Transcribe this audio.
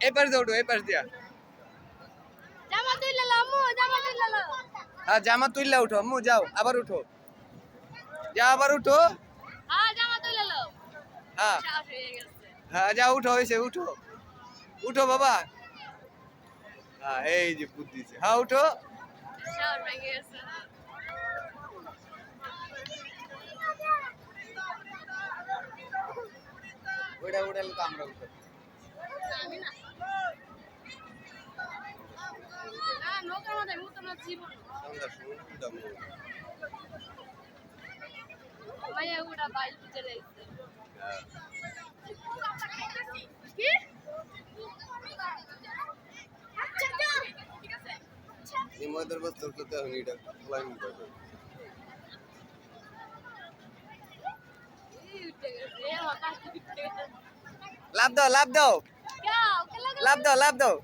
এই পাশ দিয়ে উঠো, এই পাশ দিয়া। হ্যাঁ জামা তুললে উঠো আম্মু, যাও আবার উঠো, যাও আবার উঠো। হ্যাঁ হ্যাঁ যাও উঠো, হয়েছে উঠো, উঠো বাবা। হ্যাঁ এই যে বুদ্ধি, হ্যাঁ উঠো। ওইটা উঠালে তো আমরা উঠো। মদের বস্তু তো এখন এটা খোলাই নিতে হবে। লাভ দাও, লাভ দাও, লাভ দাও, লাভ দাও।